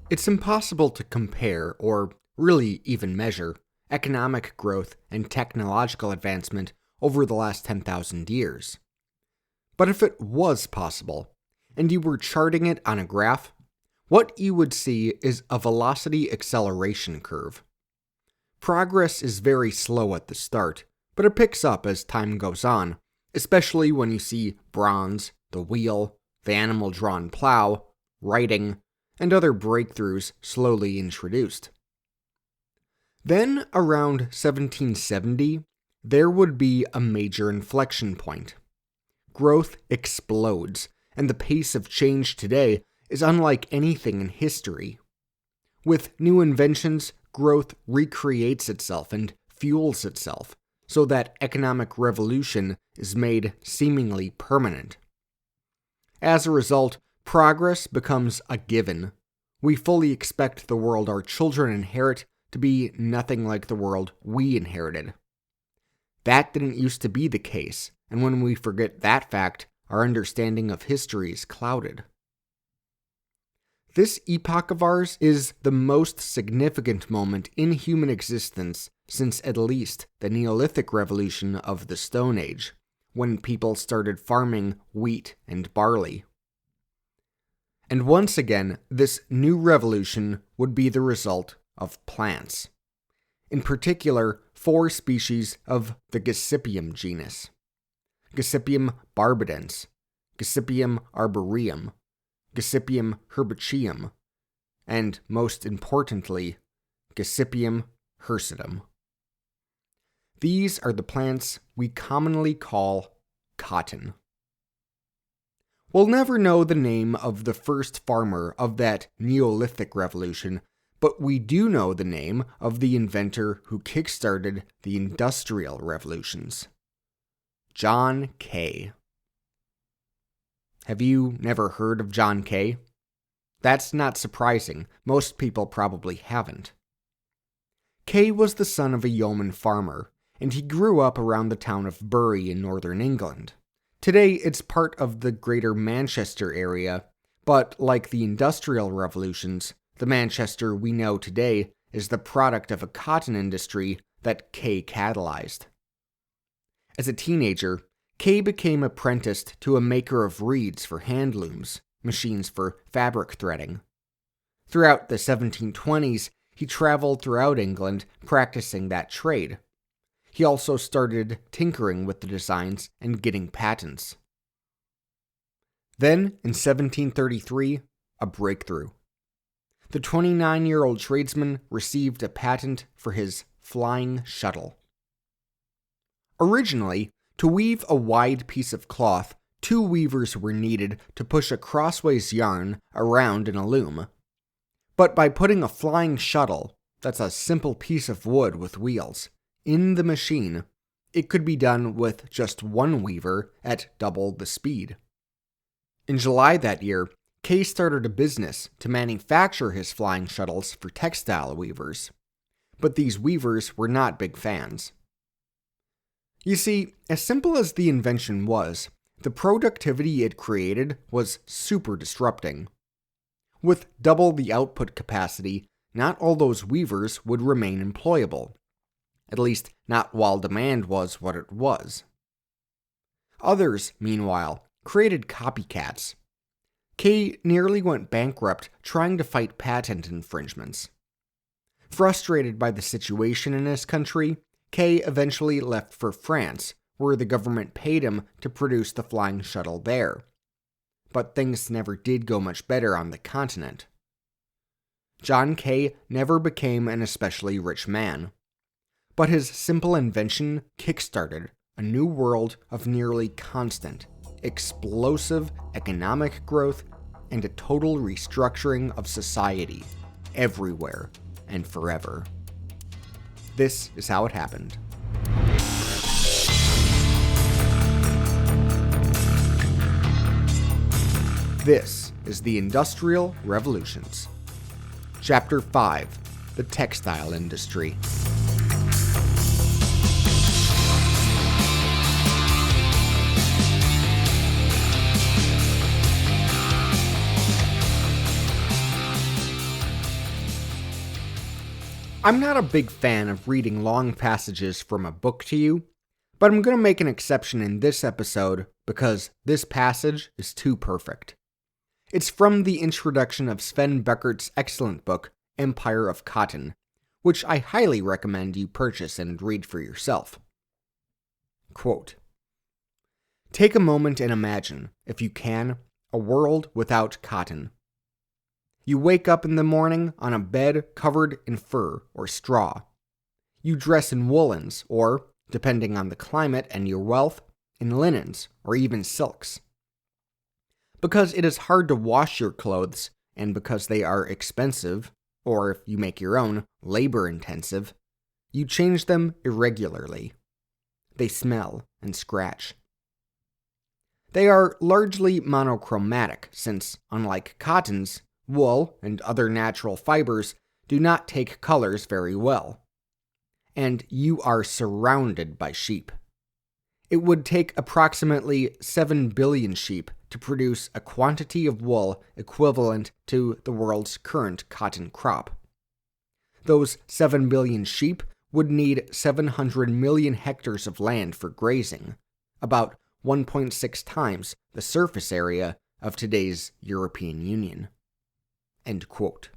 It's impossible to compare, or really even measure, economic growth and technological advancement over the last 10,000 years. But if it was possible, and you were charting it on a graph, what you would see is a velocity acceleration curve. Progress is very slow at the start, but it picks up as time goes on, especially when you see bronze, the wheel, the animal-drawn plow, writing, and other breakthroughs slowly introduced. Then, around 1770, there would be a major inflection point. Growth explodes, and the pace of change today is unlike anything in history. With new inventions, growth recreates itself and fuels itself, so that economic revolution is made seemingly permanent. As a result, progress becomes a given. We fully expect the world our children inherit to be nothing like the world we inherited. That didn't used to be the case, and when we forget that fact, our understanding of history is clouded. This epoch of ours is the most significant moment in human existence since at least the Neolithic Revolution of the Stone Age, when people started farming wheat and barley. And once again, this new revolution would be the result of plants. In particular, 4 species of the Gossypium genus: Gossypium barbidens, Gossypium arboreum, Gossypium herbaceum, and most importantly, Gossypium hirsutum. These are the plants we commonly call cotton. We'll never know the name of the first farmer of that Neolithic Revolution, but we do know the name of the inventor who kickstarted the Industrial Revolutions: John Kay. Have you never heard of John Kay? That's not surprising. Most people probably haven't. Kay was the son of a yeoman farmer, and he grew up around the town of Bury in northern England. Today, it's part of the Greater Manchester area, but like the Industrial Revolutions, the Manchester we know today is the product of a cotton industry that Kay catalyzed. As a teenager, Kay became apprenticed to a maker of reeds for hand looms, machines for fabric threading. Throughout the 1720s, he traveled throughout England practicing that trade. He also started tinkering with the designs and getting patents. Then, in 1733, a breakthrough. The 29-year-old tradesman received a patent for his flying shuttle. Originally, to weave a wide piece of cloth, 2 weavers were needed to push a crossways yarn around in a loom. But by putting a flying shuttle, that's a simple piece of wood with wheels, in the machine, it could be done with just 1 weaver at double the speed. In July that year, Kay started a business to manufacture his flying shuttles for textile weavers. But these weavers were not big fans. You see, as simple as the invention was, the productivity it created was super disrupting. With double the output capacity, not all those weavers would remain employable. At least, not while demand was what it was. Others, meanwhile, created copycats. Kay nearly went bankrupt trying to fight patent infringements. Frustrated by the situation in his country, Kay eventually left for France, where the government paid him to produce the flying shuttle there. But things never did go much better on the continent. John Kay never became an especially rich man. But his simple invention kickstarted a new world of nearly constant, explosive economic growth and a total restructuring of society, everywhere and forever. This is how it happened. This is the Industrial Revolutions. Chapter 5: The Textile Industry. I'm not a big fan of reading long passages from a book to you, but I'm going to make an exception in this episode because this passage is too perfect. It's from the introduction of Sven Beckert's excellent book, Empire of Cotton, which I highly recommend you purchase and read for yourself. Quote, "Take a moment and imagine, if you can, a world without cotton. You wake up in the morning on a bed covered in fur or straw. You dress in woolens or, depending on the climate and your wealth, in linens or even silks. Because it is hard to wash your clothes and because they are expensive, or if you make your own, labor-intensive, you change them irregularly. They smell and scratch. They are largely monochromatic since, unlike cottons, wool and other natural fibers do not take colors very well. And you are surrounded by sheep. It would take approximately 7 billion sheep to produce a quantity of wool equivalent to the world's current cotton crop. Those 7 billion sheep would need 700 million hectares of land for grazing, about 1.6 times the surface area of today's European Union." End quote.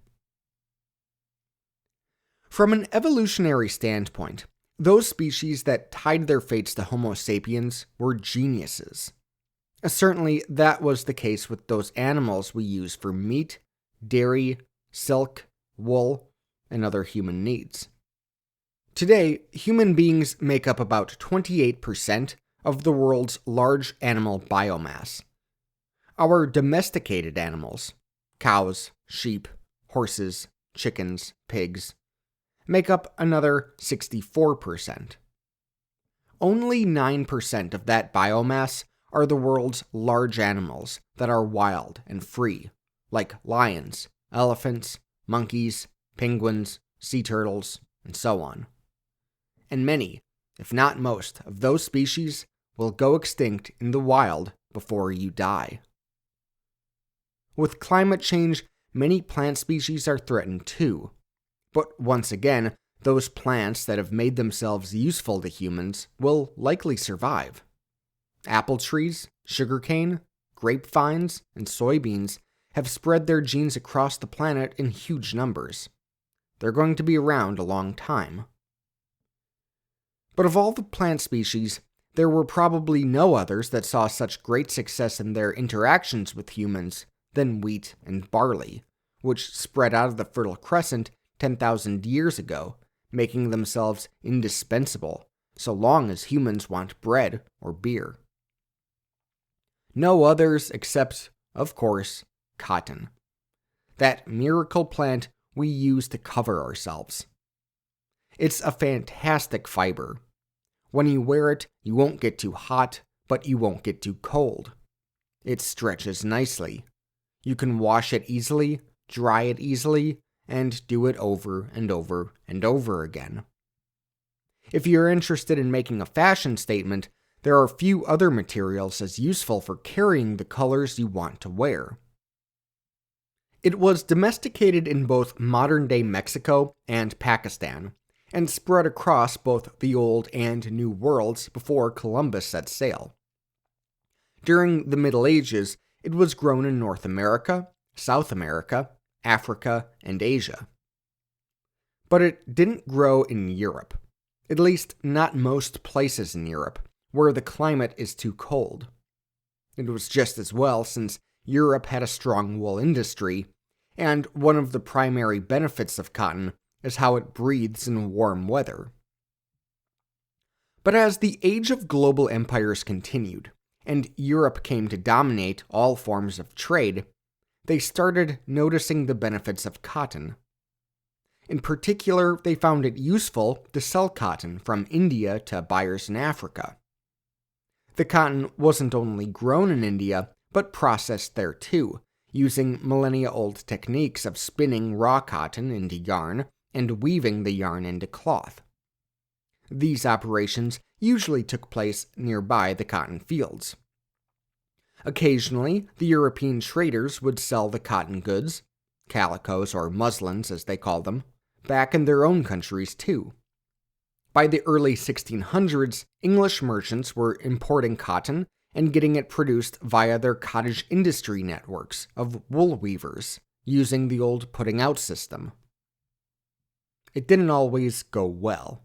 From an evolutionary standpoint, those species that tied their fates to Homo sapiens were geniuses. Certainly, that was the case with those animals we use for meat, dairy, silk, wool, and other human needs. Today, human beings make up about 28% of the world's large animal biomass. Our domesticated animals, cows, sheep, horses, chickens, pigs, make up another 64%. Only 9% of that biomass are the world's large animals that are wild and free, like lions, elephants, monkeys, penguins, sea turtles, and so on. And many, if not most, of those species will go extinct in the wild before you die. With climate change, many plant species are threatened too. But once again, those plants that have made themselves useful to humans will likely survive. Apple trees, sugarcane, grapevines, and soybeans have spread their genes across the planet in huge numbers. They're going to be around a long time. But of all the plant species, there were probably no others that saw such great success in their interactions with humans than wheat and barley, which spread out of the Fertile Crescent 10,000 years ago, making themselves indispensable so long as humans want bread or beer. No others except, of course, cotton. That miracle plant we use to cover ourselves. It's a fantastic fiber. When you wear it, you won't get too hot, but you won't get too cold. It stretches nicely. You can wash it easily, dry it easily, and do it over and over and over again. If you're interested in making a fashion statement, there are few other materials as useful for carrying the colors you want to wear. It was domesticated in both modern-day Mexico and Pakistan, and spread across both the Old and New Worlds before Columbus set sail. During the Middle Ages, it was grown in North America, South America, Africa, and Asia. But it didn't grow in Europe, at least not most places in Europe, where the climate is too cold. It was just as well since Europe had a strong wool industry, and one of the primary benefits of cotton is how it breathes in warm weather. But as the age of global empires continued, and Europe came to dominate all forms of trade, they started noticing the benefits of cotton. In particular, they found it useful to sell cotton from India to buyers in Africa. The cotton wasn't only grown in India, but processed there too, using millennia-old techniques of spinning raw cotton into yarn and weaving the yarn into cloth. These operations usually took place nearby the cotton fields. Occasionally, the European traders would sell the cotton goods, calicos or muslins as they call them, back in their own countries too. By the early 1600s, English merchants were importing cotton and getting it produced via their cottage industry networks of wool weavers, using the old putting out system. It didn't always go well.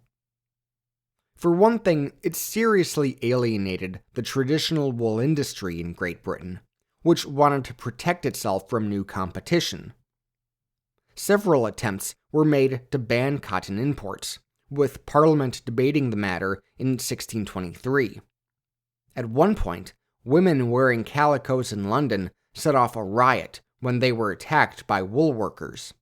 For one thing, it seriously alienated the traditional wool industry in Great Britain, which wanted to protect itself from new competition. Several attempts were made to ban cotton imports, with Parliament debating the matter in 1623. At one point, women wearing calicos in London set off a riot when they were attacked by wool workers.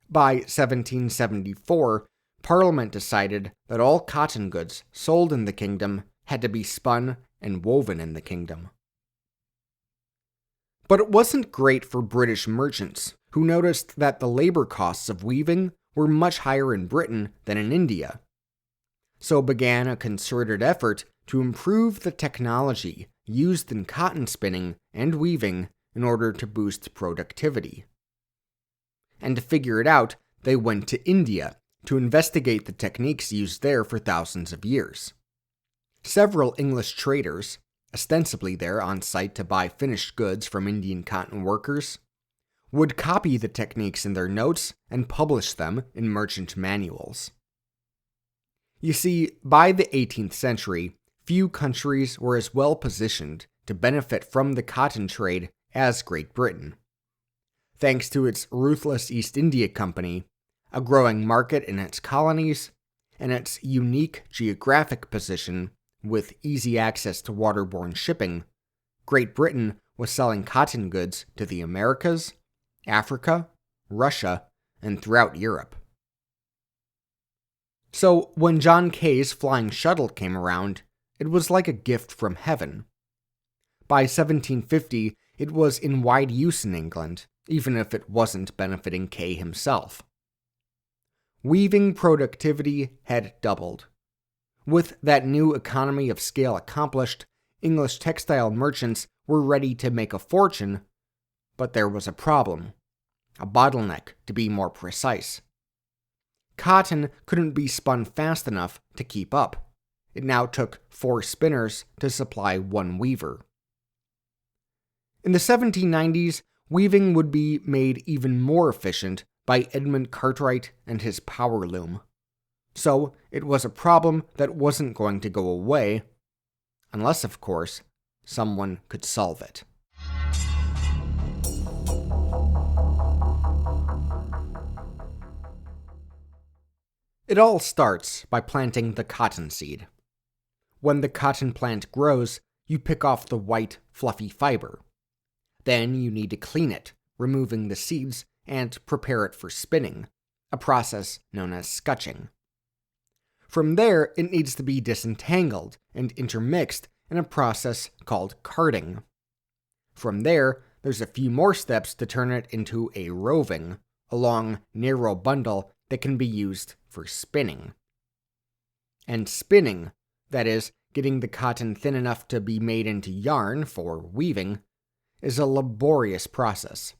By 1774, Parliament decided that all cotton goods sold in the kingdom had to be spun and woven in the kingdom. But it wasn't great for British merchants, who noticed that the labor costs of weaving were much higher in Britain than in India. So began a concerted effort to improve the technology used in cotton spinning and weaving in order to boost productivity. And to figure it out, they went to India to investigate the techniques used there for thousands of years. Several English traders, ostensibly there on site to buy finished goods from Indian cotton workers, would copy the techniques in their notes and publish them in merchant manuals. You see, by the 18th century, few countries were as well positioned to benefit from the cotton trade as Great Britain. Thanks to its ruthless East India Company, a growing market in its colonies, and its unique geographic position with easy access to waterborne shipping, Great Britain was selling cotton goods to the Americas, Africa, Russia, and throughout Europe. So when John Kay's flying shuttle came around, it was like a gift from heaven. By 1750, it was in wide use in England, even if it wasn't benefiting Kay himself. Weaving productivity had doubled. With that new economy of scale accomplished, English textile merchants were ready to make a fortune, but there was a problem. A bottleneck, to be more precise. Cotton couldn't be spun fast enough to keep up. It now took 4 spinners to supply 1 weaver. In the 1790s, weaving would be made even more efficient by Edmund Cartwright and his power loom. So it was a problem that wasn't going to go away, unless, of course, someone could solve it. It all starts by planting the cotton seed. When the cotton plant grows, you pick off the white, fluffy fiber. Then you need to clean it, removing the seeds, and prepare it for spinning, a process known as scutching. From there, it needs to be disentangled and intermixed in a process called carding. From there, there's a few more steps to turn it into a roving, a long, narrow bundle that can be used for spinning. And spinning, that is, getting the cotton thin enough to be made into yarn for weaving, is a laborious process.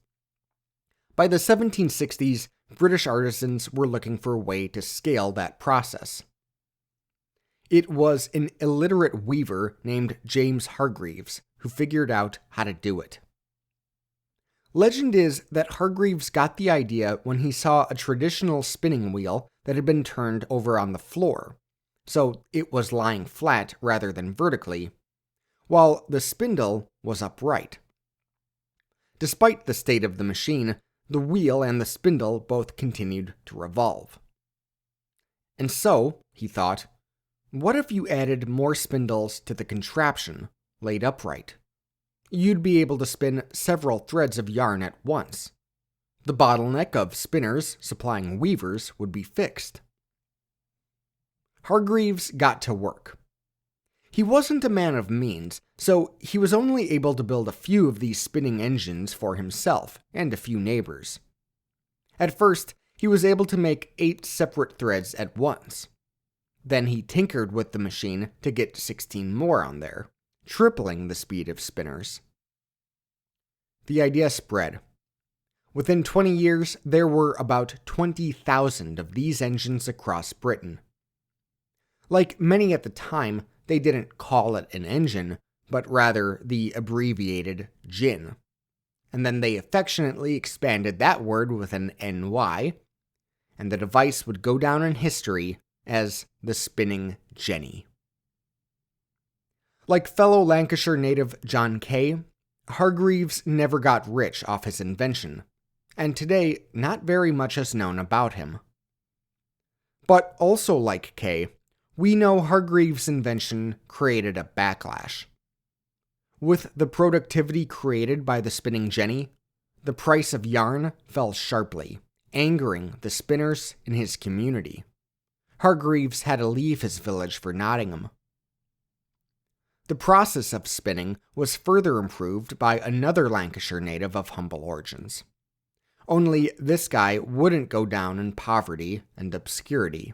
By the 1760s, British artisans were looking for a way to scale that process. It was an illiterate weaver named James Hargreaves who figured out how to do it. Legend is that Hargreaves got the idea when he saw a traditional spinning wheel that had been turned over on the floor, so it was lying flat rather than vertically, while the spindle was upright. Despite the state of the machine, the wheel and the spindle both continued to revolve. And so, he thought, what if you added more spindles to the contraption, laid upright? You'd be able to spin several threads of yarn at once. The bottleneck of spinners supplying weavers would be fixed. Hargreaves got to work. He wasn't a man of means, so he was only able to build a few of these spinning engines for himself and a few neighbors. At first, he was able to make 8 separate threads at once. Then he tinkered with the machine to get 16 more on there, tripling the speed of spinners. The idea spread. Within 20 years, there were about 20,000 of these engines across Britain. Like many at the time, they didn't call it an engine, but rather the abbreviated gin. And then they affectionately expanded that word with an NY, and the device would go down in history as the spinning jenny. Like fellow Lancashire native John Kay, Hargreaves never got rich off his invention, and today not very much is known about him. But also like Kay, we know Hargreaves' invention created a backlash. With the productivity created by the spinning jenny, the price of yarn fell sharply, angering the spinners in his community. Hargreaves had to leave his village for Nottingham. The process of spinning was further improved by another Lancashire native of humble origins. Only this guy wouldn't go down in poverty and obscurity.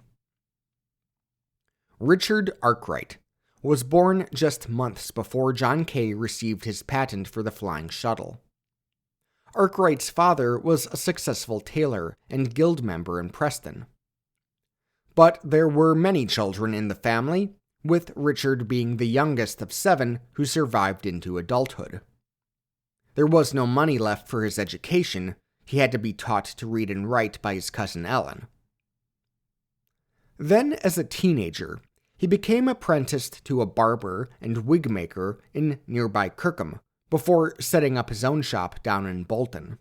Richard Arkwright was born just months before John Kay received his patent for the flying shuttle. Arkwright's father was a successful tailor and guild member in Preston. But there were many children in the family, with Richard being the youngest of 7 who survived into adulthood. There was no money left for his education. He had to be taught to read and write by his cousin Ellen. Then, as a teenager, he became apprenticed to a barber and wig maker in nearby Kirkham, before setting up his own shop down in Bolton.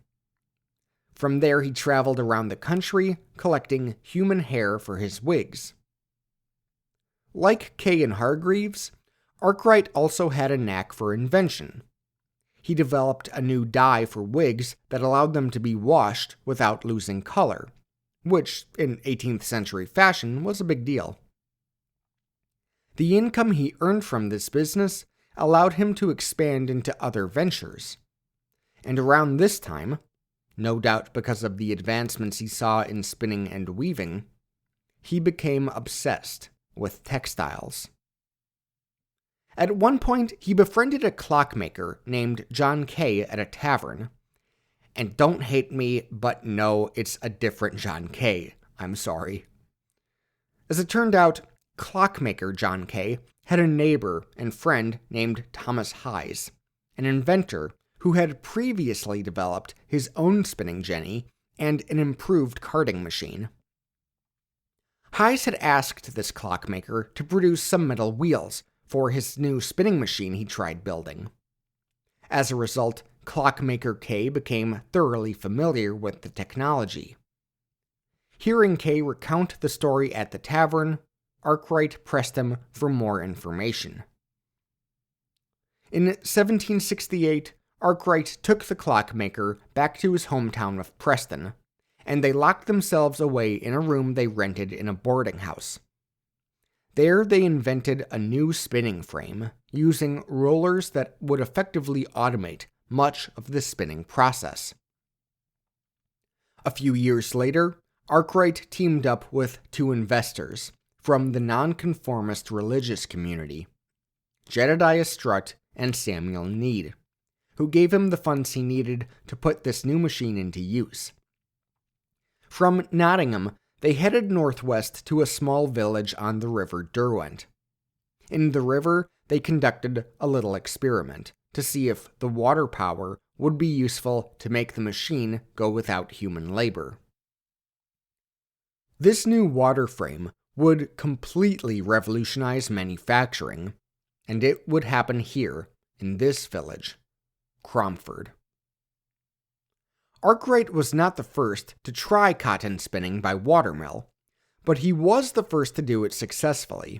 From there, he traveled around the country, collecting human hair for his wigs. Like Kay and Hargreaves, Arkwright also had a knack for invention. He developed a new dye for wigs that allowed them to be washed without losing color, which, in 18th century fashion, was a big deal. The income he earned from this business allowed him to expand into other ventures. And around this time, no doubt because of the advancements he saw in spinning and weaving, he became obsessed with textiles. At one point, he befriended a clockmaker named John Kay at a tavern. And don't hate me, but no, it's a different John Kay. I'm sorry. As it turned out, clockmaker John Kay had a neighbor and friend named Thomas Hayes, an inventor who had previously developed his own spinning jenny and an improved carding machine. Hayes had asked this clockmaker to produce some metal wheels for his new spinning machine he tried building. As a result, clockmaker Kay became thoroughly familiar with the technology. Hearing Kay recount the story at the tavern, Arkwright pressed him for more information. In 1768, Arkwright took the clockmaker back to his hometown of Preston, and they locked themselves away in a room they rented in a boarding house. There they invented a new spinning frame, using rollers that would effectively automate much of the spinning process. A few years later, Arkwright teamed up with 2 investors from the nonconformist religious community, Jedediah Strutt and Samuel Need, who gave him the funds he needed to put this new machine into use. From Nottingham, they headed northwest to a small village on the River Derwent. In the river, they conducted a little experiment to see if the water power would be useful to make the machine go without human labor. This new water frame would completely revolutionize manufacturing, and it would happen here, in this village, Cromford. Arkwright was not the first to try cotton spinning by watermill, but he was the first to do it successfully,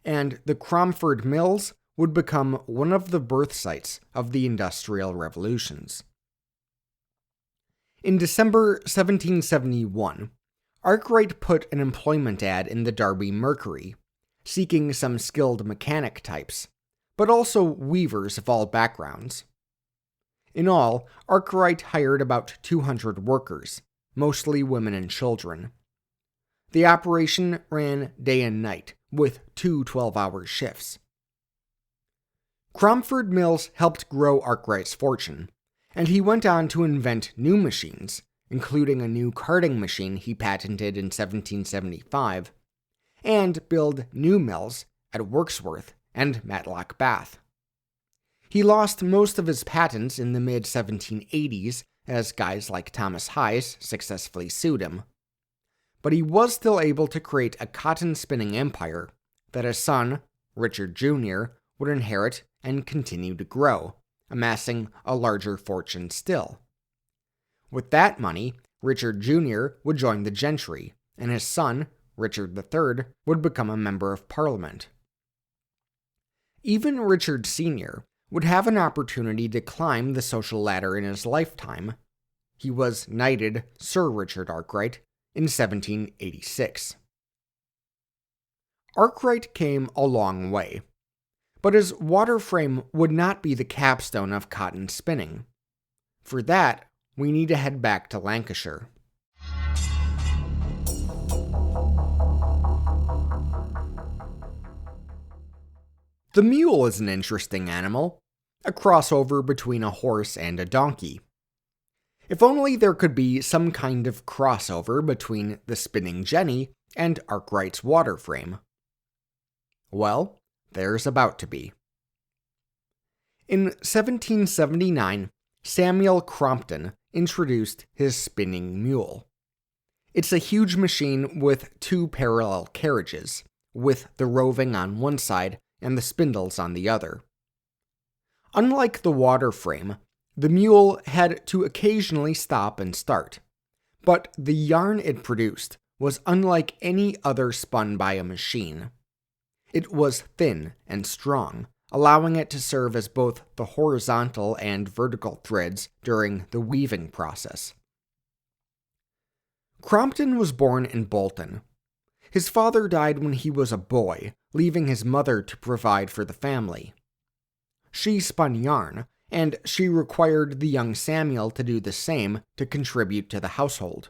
and the Cromford Mills would become one of the birth sites of the Industrial Revolutions. In December 1771, Arkwright put an employment ad in the Derby Mercury, seeking some skilled mechanic types, but also weavers of all backgrounds. In all, Arkwright hired about 200 workers, mostly women and children. The operation ran day and night, with 2 12-hour shifts. Cromford Mills helped grow Arkwright's fortune, and he went on to invent new machines, including a new carding machine he patented in 1775, and build new mills at Wirksworth and Matlock Bath. He lost most of his patents in the mid-1780s as guys like Thomas Hayes successfully sued him. But he was still able to create a cotton spinning empire that his son, Richard Jr., would inherit and continue to grow, amassing a larger fortune still. With that money, Richard Jr. would join the gentry, and his son, Richard III, would become a member of Parliament. Even Richard Sr. would have an opportunity to climb the social ladder in his lifetime. He was knighted Sir Richard Arkwright in 1786. Arkwright came a long way, but his water frame would not be the capstone of cotton spinning. For that, we need to head back to Lancashire. The mule is an interesting animal, a crossover between a horse and a donkey. If only there could be some kind of crossover between the spinning jenny and Arkwright's water frame. Well, there's about to be. In 1779, Samuel Crompton introduced his spinning mule. It's a huge machine with two parallel carriages, with the roving on one side and the spindles on the other. Unlike the water frame, the mule had to occasionally stop and start, but the yarn it produced was unlike any other spun by a machine. It was thin and strong, allowing it to serve as both the horizontal and vertical threads during the weaving process. Crompton was born in Bolton. His father died when he was a boy, leaving his mother to provide for the family. She spun yarn, and she required the young Samuel to do the same to contribute to the household.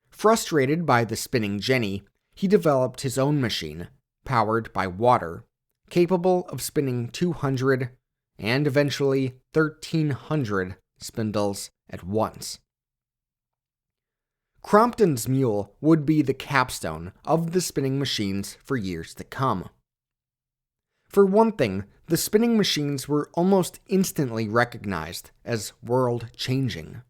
Frustrated by the spinning jenny, he developed his own machine, powered by water, capable of spinning 200 and eventually 1,300 spindles at once. Crompton's mule would be the capstone of the spinning machines for years to come. For one thing, the spinning machines were almost instantly recognized as world-changing.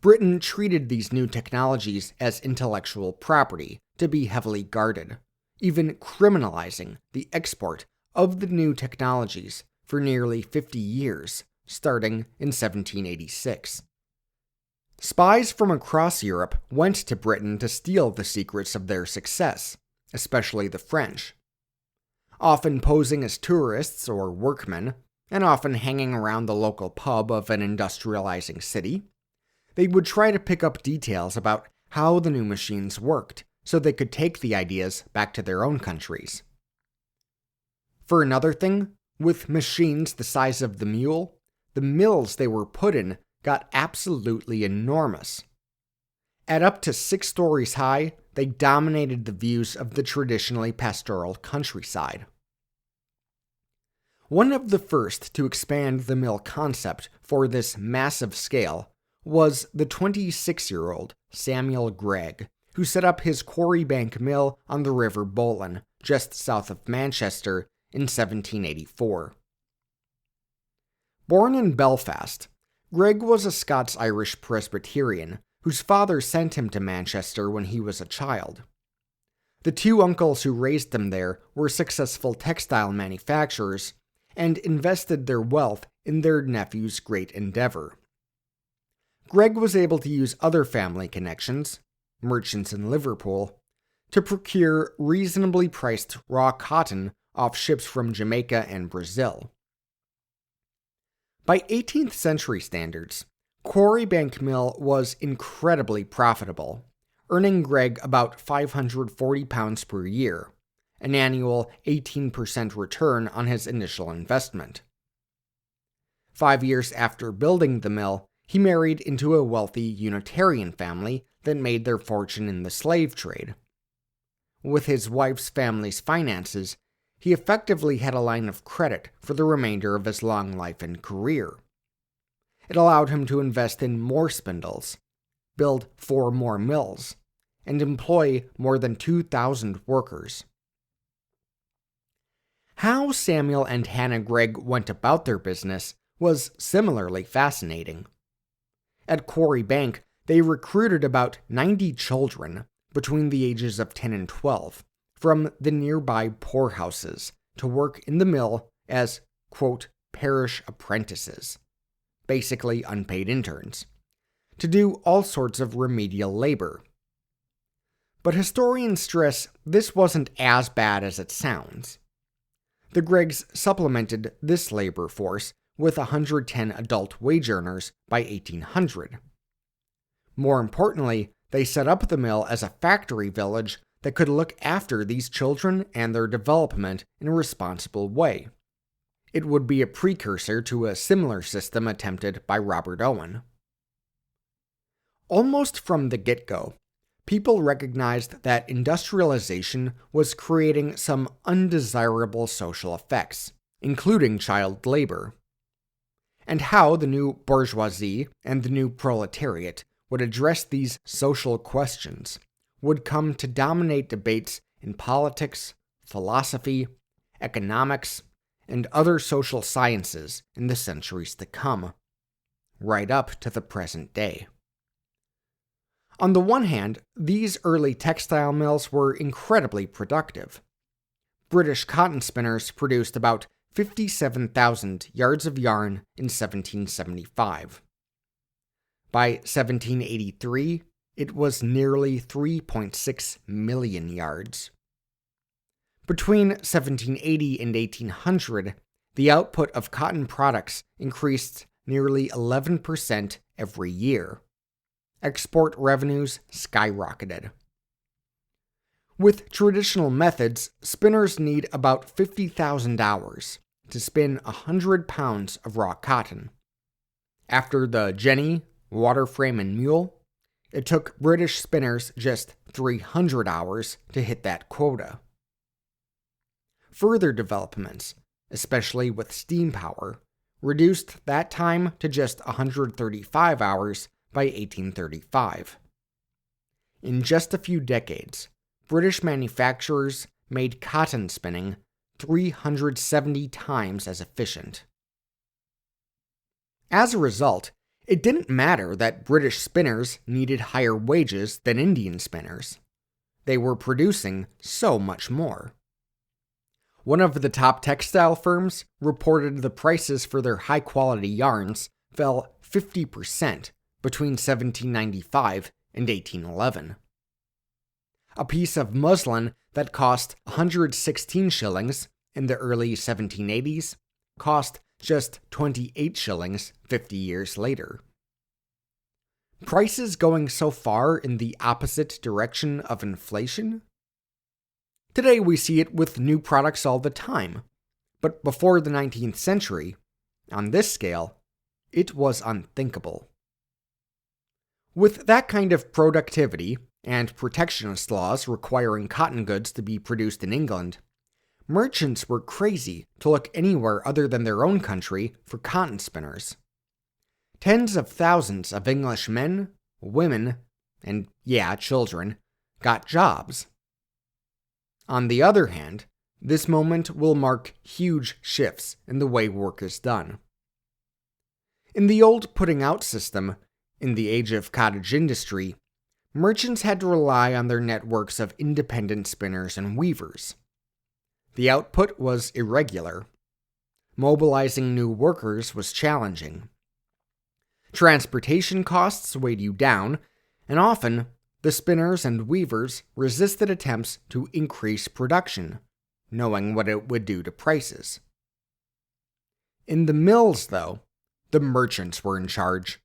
Britain treated these new technologies as intellectual property to be heavily guarded, even criminalizing the export of the new technologies for nearly 50 years, starting in 1786. Spies from across Europe went to Britain to steal the secrets of their success, especially the French. Often posing as tourists or workmen, and often hanging around the local pub of an industrializing city, they would try to pick up details about how the new machines worked so they could take the ideas back to their own countries. For another thing, with machines the size of the mule, the mills they were put in got absolutely enormous. At up to 6 stories high, they dominated the views of the traditionally pastoral countryside. One of the first to expand the mill concept for this massive scale was the 26-year-old Samuel Gregg, who set up his Quarrybank Mill on the River Boylan, just south of Manchester, in 1784. Born in Belfast, Gregg was a Scots-Irish Presbyterian whose father sent him to Manchester when he was a child. The two uncles who raised him there were successful textile manufacturers and invested their wealth in their nephew's great endeavor. Gregg was able to use other family connections, merchants in Liverpool, to procure reasonably priced raw cotton off ships from Jamaica and Brazil. By 18th century standards, Quarrybank Mill was incredibly profitable, earning Gregg about £540 per year, an annual 18% return on his initial investment. 5 years after building the mill, he married into a wealthy Unitarian family that made their fortune in the slave trade. With his wife's family's finances, he effectively had a line of credit for the remainder of his long life and career. It allowed him to invest in more spindles, build 4 more mills, and employ more than 2,000 workers. How Samuel and Hannah Gregg went about their business was similarly fascinating. At Quarry Bank, they recruited about 90 children between the ages of 10 and 12 from the nearby poorhouses to work in the mill as, quote, parish apprentices, basically unpaid interns, to do all sorts of remedial labor. But historians stress this wasn't as bad as it sounds. The Greggs supplemented this labor force with 110 adult wage earners by 1800. More importantly, they set up the mill as a factory village that could look after these children and their development in a responsible way. It would be a precursor to a similar system attempted by Robert Owen. Almost from the get-go, people recognized that industrialization was creating some undesirable social effects, including child labor, and how the new bourgeoisie and the new proletariat would address these social questions would come to dominate debates in politics, philosophy, economics, and other social sciences in the centuries to come, right up to the present day. On the one hand, these early textile mills were incredibly productive. British cotton spinners produced about 57,000 yards of yarn in 1775. By 1783, it was nearly 3.6 million yards. Between 1780 and 1800, the output of cotton products increased nearly 11% every year. Export revenues skyrocketed. With traditional methods, spinners need about 50,000 hours to spin 100 pounds of raw cotton. After the jenny, water frame, and mule, it took British spinners just 300 hours to hit that quota. Further developments, especially with steam power, reduced that time to just 135 hours by 1835. In just a few decades, British manufacturers made cotton spinning 370 times as efficient. As a result, it didn't matter that British spinners needed higher wages than Indian spinners. They were producing so much more. One of the top textile firms reported the prices for their high-quality yarns fell 50% between 1795 and 1811. A piece of muslin that cost 116 shillings in the early 1780s cost just 28 shillings 50 years later. Prices going so far in the opposite direction of inflation? Today we see it with new products all the time, but before the 19th century, on this scale, it was unthinkable. With that kind of productivity and protectionist laws requiring cotton goods to be produced in England, merchants were crazy to look anywhere other than their own country for cotton spinners. Tens of thousands of English men, women, and children got jobs. On the other hand, this moment will mark huge shifts in the way work is done. In the old putting out system, in the age of cottage industry, merchants had to rely on their networks of independent spinners and weavers. The output was irregular. Mobilizing new workers was challenging. Transportation costs weighed you down, and often the spinners and weavers resisted attempts to increase production, knowing what it would do to prices. In the mills, though, the merchants were in charge.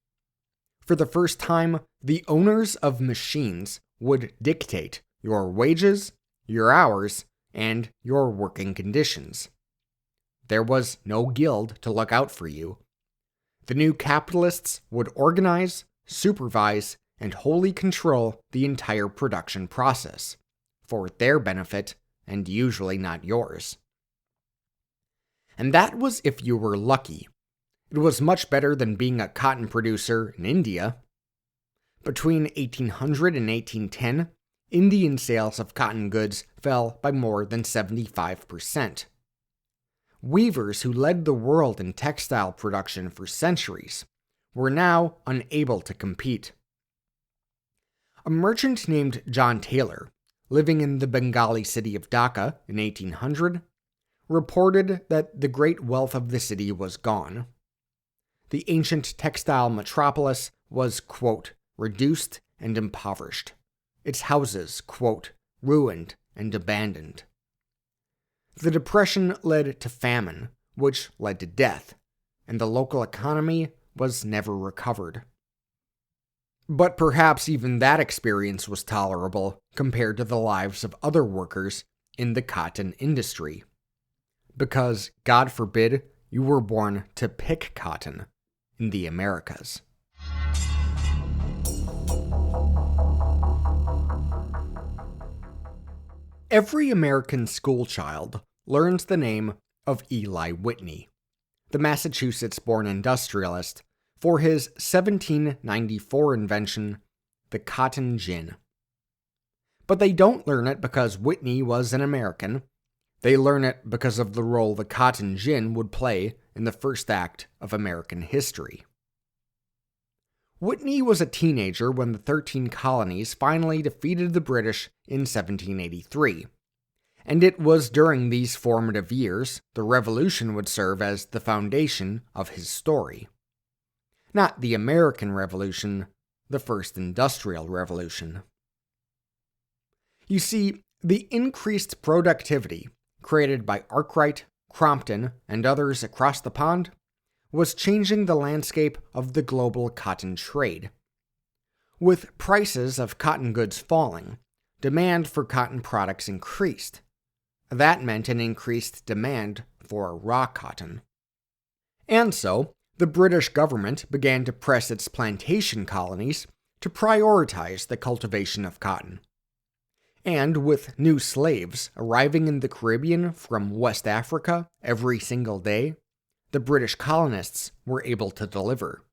For the first time, the owners of machines would dictate your wages, your hours, and your working conditions. There was no guild to look out for you. The new capitalists would organize, supervise, and wholly control the entire production process, for their benefit and usually not yours. And that was if you were lucky. It was much better than being a cotton producer in India. Between 1800 and 1810, Indian sales of cotton goods fell by more than 75%. Weavers who led the world in textile production for centuries were now unable to compete. A merchant named John Taylor, living in the Bengali city of Dhaka in 1800, reported that the great wealth of the city was gone. The ancient textile metropolis was, quote, reduced and impoverished, its houses, quote, ruined and abandoned. The depression led to famine, which led to death, and the local economy was never recovered. But perhaps even that experience was tolerable compared to the lives of other workers in the cotton industry. Because, God forbid, you were born to pick cotton in the Americas. Every American schoolchild learns the name of Eli Whitney, the Massachusetts-born industrialist, for his 1794 invention, the cotton gin. But they don't learn it because Whitney was an American. They learn it because of the role the cotton gin would play in the first act of American history. Whitney was a teenager when the 13 colonies finally defeated the British in 1783. And it was during these formative years the Revolution would serve as the foundation of his story. Not the American Revolution, the First Industrial Revolution. You see, the increased productivity created by Arkwright, Crompton, and others across the pond was changing the landscape of the global cotton trade. With prices of cotton goods falling, demand for cotton products increased. That meant an increased demand for raw cotton. And so, the British government began to press its plantation colonies to prioritize the cultivation of cotton. And with new slaves arriving in the Caribbean from West Africa every single day, the British colonists were able to deliver.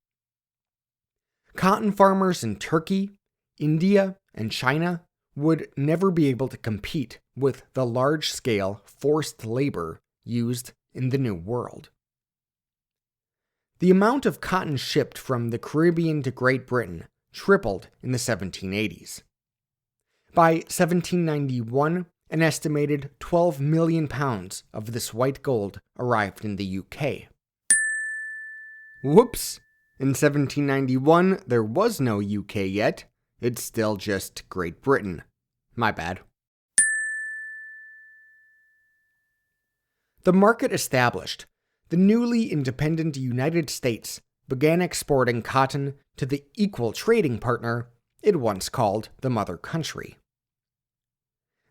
Cotton farmers in Turkey, India, and China would never be able to compete with the large-scale forced labor used in the New World. The amount of cotton shipped from the Caribbean to Great Britain tripled in the 1780s. By 1791, an estimated 12 million pounds of this white gold arrived in the UK. Whoops! In 1791, there was no UK yet. It's still just Great Britain. My bad. The market established, the newly independent United States began exporting cotton to the equal trading partner it once called the mother country.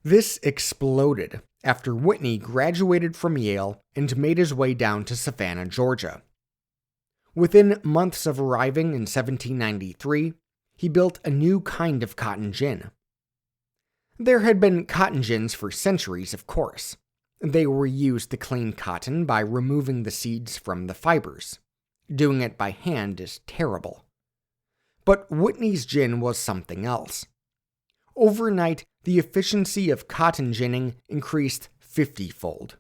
This exploded after Whitney graduated from Yale and made his way down to Savannah, Georgia. Within months of arriving in 1793, he built a new kind of cotton gin. There had been cotton gins for centuries, of course. They were used to clean cotton by removing the seeds from the fibers. Doing it by hand is terrible. But Whitney's gin was something else. Overnight, the efficiency of cotton ginning increased 50-fold.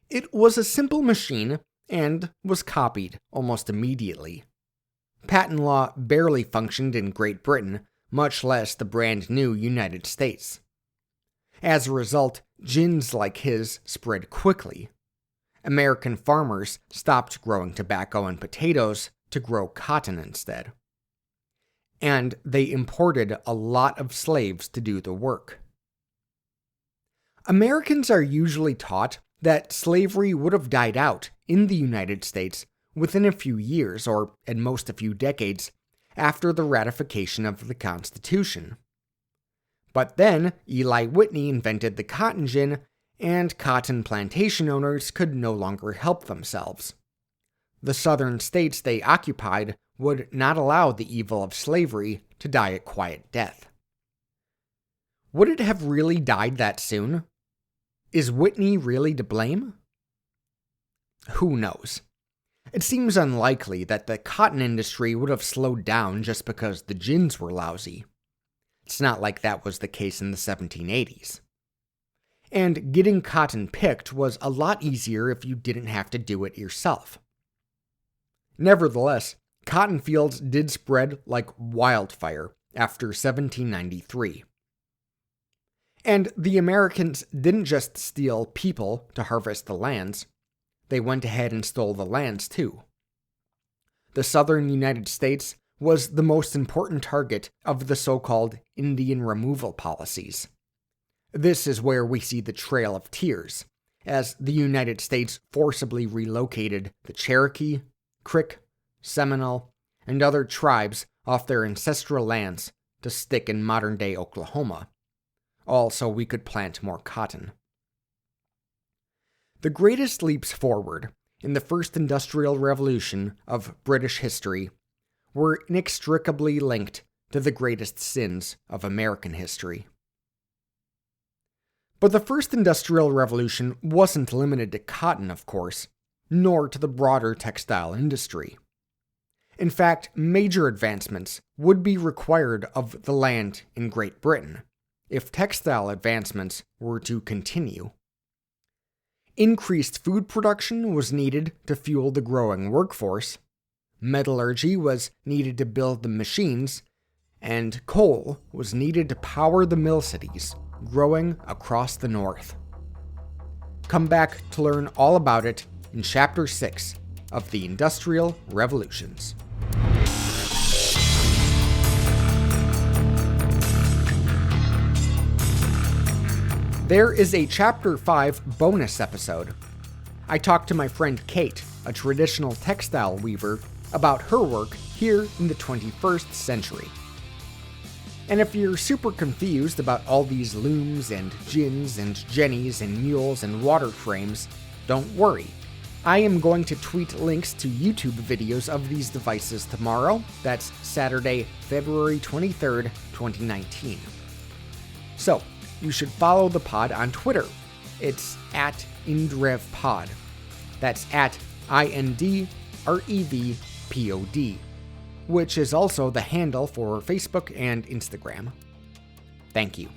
It was a simple machine and was copied almost immediately. Patent law barely functioned in Great Britain, much less the brand new United States. As a result, gins like his spread quickly. American farmers stopped growing tobacco and potatoes to grow cotton instead. And they imported a lot of slaves to do the work. Americans are usually taught that slavery would have died out in the United States within a few years, or at most a few decades, after the ratification of the Constitution. But then Eli Whitney invented the cotton gin, and cotton plantation owners could no longer help themselves. The southern states they occupied would not allow the evil of slavery to die a quiet death. Would it have really died that soon? Is Whitney really to blame? Who knows? It seems unlikely that the cotton industry would have slowed down just because the gins were lousy. It's not like that was the case in the 1780s. And getting cotton picked was a lot easier if you didn't have to do it yourself. Nevertheless, cotton fields did spread like wildfire after 1793. And the Americans didn't just steal people to harvest the lands, they went ahead and stole the lands too. The southern United States was the most important target of the so-called Indian removal policies. This is where we see the Trail of Tears, as the United States forcibly relocated the Cherokee, Creek, Seminole, and other tribes off their ancestral lands to stick in modern-day Oklahoma, all so we could plant more cotton. The greatest leaps forward in the first industrial revolution of British history were inextricably linked to the greatest sins of American history. But the first industrial revolution wasn't limited to cotton, of course, nor to the broader textile industry. In fact, major advancements would be required of the land in Great Britain if textile advancements were to continue. Increased food production was needed to fuel the growing workforce, metallurgy was needed to build the machines, and coal was needed to power the mill cities growing across the north. Come back to learn all about it in Chapter 6 of the Industrial Revolutions. There is a Chapter 5 bonus episode. I talked to my friend Kate, a traditional textile weaver, about her work here in the 21st century. And if you're super confused about all these looms and gins and jennies and mules and water frames, don't worry. I am going to tweet links to YouTube videos of these devices tomorrow. That's Saturday, February 23rd, 2019. So, you should follow the pod on Twitter. It's at IndrevPod. That's at INDREVPOD, which is also the handle for Facebook and Instagram. Thank you.